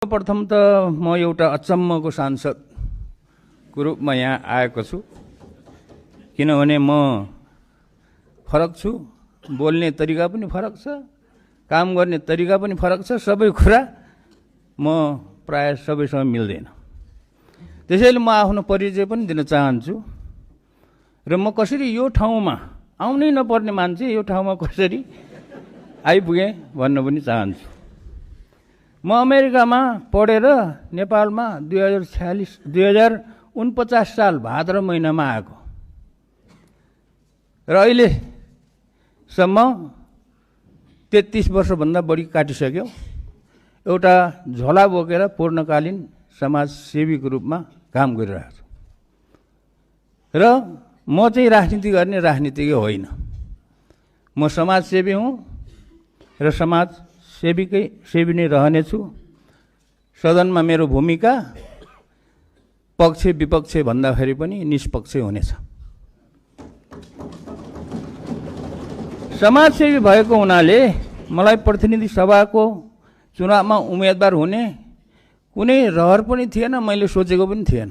प्रथम त म एउटा अचम्मको सांसदको रूपमा यहाँ आएको छु, किनभने म फरक छु, बोल्ने तरिका पनि फरक छ, काम गर्ने तरिका पनि फरक छ, सबै कुरा म प्राय सबैसँग मिल्दैन। त्यसैले म आफ्नो परिचय पनि दिन चाहन्छु र म कसरी यो ठाउँमा आउनै नपर्ने मान्छे यो ठाउँमा कसरी आइपुगेँ भन्न पनि चाहन्छु। म अमेरिकामा पढेर नेपालमा 2049 साल भाद्र महिनामा आएको र अहिलेसम्म 33 वर्षभन्दा बढी काटिसक्यो। एउटा झोला बोकेर पूर्णकालीन समाजसेवीको रूपमा काम गरिरहेको छु र म चाहिँ राजनीति गर्ने राजनीतिज्ञ होइन, म समाजसेवी हुँ र सेवी नै रहनेछु। सदनमा मेरो भूमिका पक्ष विपक्ष भन्दाखेरि पनि निष्पक्ष हुनेछ। समाजसेवी भएको हुनाले मलाई प्रतिनिधि सभाको चुनावमा उम्मेदवार हुने कुनै रहर पनि थिएन, मैले सोचेको पनि थिएन।